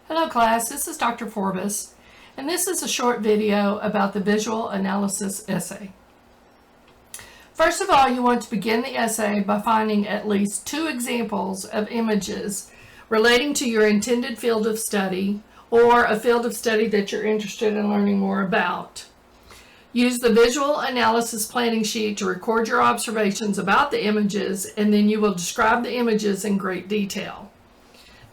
Hello class, this is Dr. Forbes, and this is a short video about the visual analysis essay. First of all, you want to begin the essay by finding at least 2 examples of images relating to your intended field of study or a field of study that you're interested in learning more about. Use the visual analysis planning sheet to record your observations about the images, and then you will describe the images in great detail.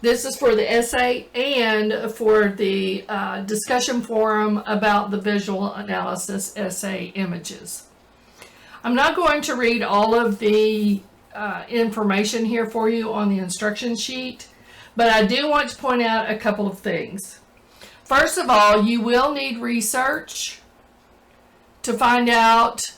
This is for the essay and for the discussion forum about the visual analysis essay images. I'm not going to read all of the information here for you on the instruction sheet, but I do want to point out a couple of things. First of all, you will need research to find out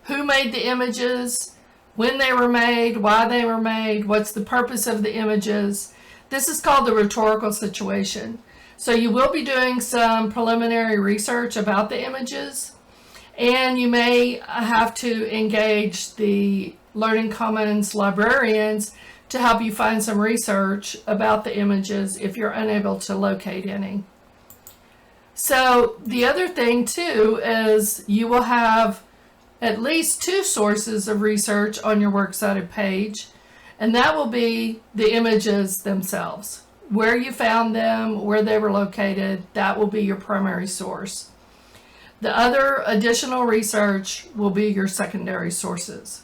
who made the images, when they were made, why they were made, what's the purpose of the images. This is called the rhetorical situation. So you will be doing some preliminary research about the images, and you may have to engage the Learning Commons librarians to help you find some research about the images if you're unable to locate any. So the other thing too is you will have at least 2 sources of research on your works cited page, and that will be the images themselves. Where you found them, where they were located, that will be your primary source. The other additional research will be your secondary sources.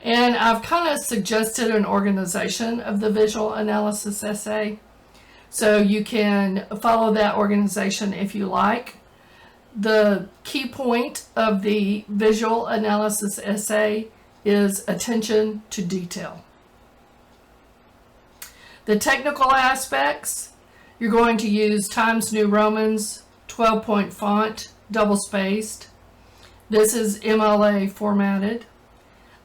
And I've kind of suggested an organization of the visual analysis essay, so you can follow that organization if you like. The key point of the visual analysis essay is attention to detail. The technical aspects, you're going to use Times New Romans 12-point font, double-spaced. This is MLA formatted.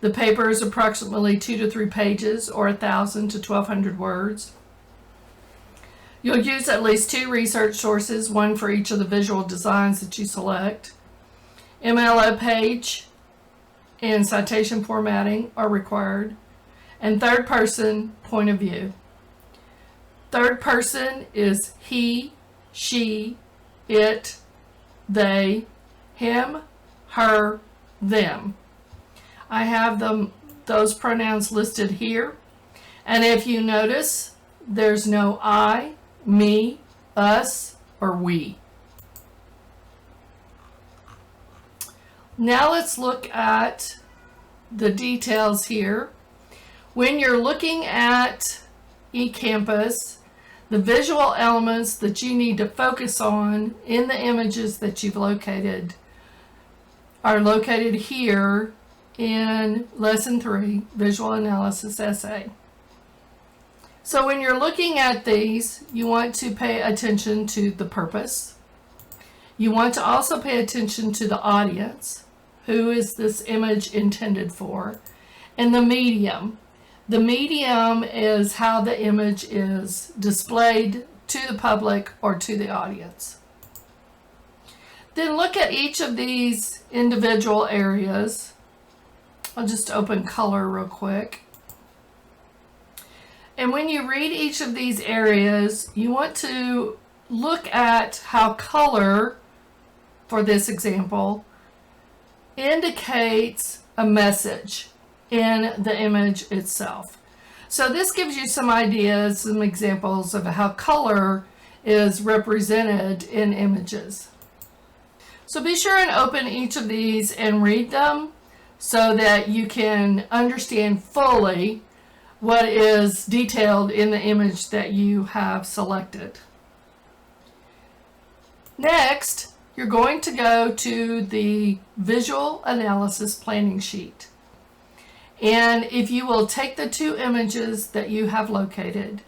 The paper is approximately 2 to 3 pages, or 1,000 to 1,200 words. You'll use at least 2 research sources, one for each of the visual designs that you select. MLA page and citation formatting are required, and third-person point of view. Third person is he, she, it, they, him, her, them. I have those pronouns listed here, and if you notice, there's no I, me, us, or we. Now let's look at the details here. When you're looking at eCampus, the visual elements that you need to focus on in the images that you've located are located here in Lesson 3, Visual Analysis Essay. So when you're looking at these, you want to pay attention to the purpose. You want to also pay attention to the audience. Who is this image intended for? And the medium. The medium is how the image is displayed to the public or to the audience. Then look at each of these individual areas. I'll just open color real quick. And when you read each of these areas, you want to look at how color, for this example, indicates a message in the image itself. So this gives you some ideas, some examples of how color is represented in images. So be sure and open each of these and read them so that you can understand fully what is detailed in the image that you have selected. Next, you're going to go to the visual analysis planning sheet. And if you will take the 2 images that you have located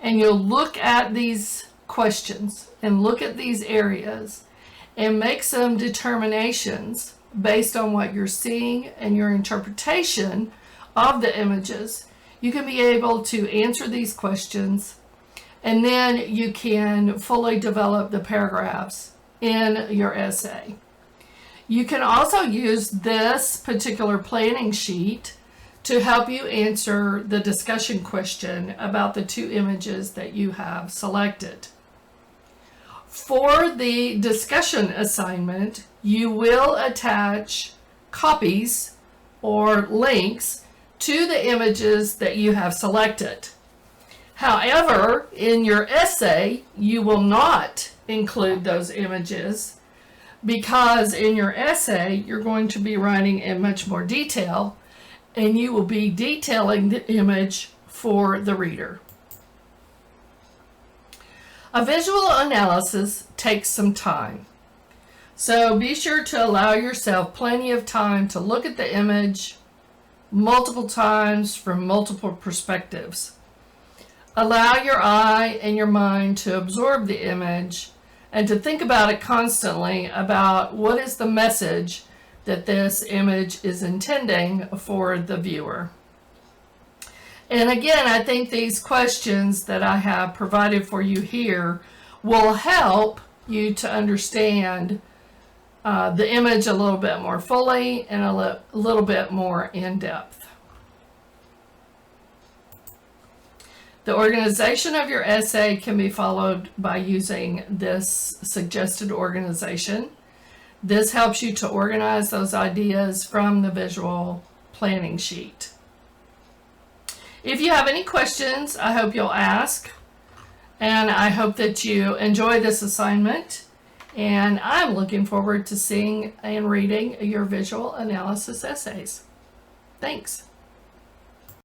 and you'll look at these questions and look at these areas and make some determinations based on what you're seeing and your interpretation of the images, you can be able to answer these questions, and then you can fully develop the paragraphs in your essay. You can also use this particular planning sheet to help you answer the discussion question about the 2 images that you have selected. For the discussion assignment, you will attach copies or links to the images that you have selected. However, in your essay, you will not include those images because in your essay, you're going to be writing in much more detail, and you will be detailing the image for the reader. A visual analysis takes some time, so be sure to allow yourself plenty of time to look at the image multiple times from multiple perspectives. Allow your eye and your mind to absorb the image and to think about it constantly about what is the message that this image is intending for the viewer. And again, I think these questions that I have provided for you here will help you to understand the image a little bit more fully and a little bit more in depth. The organization of your essay can be followed by using this suggested organization. This helps you to organize those ideas from the visual planning sheet. If you have any questions, I hope you'll ask, and I hope that you enjoy this assignment, and I'm looking forward to seeing and reading your visual analysis essays. Thanks.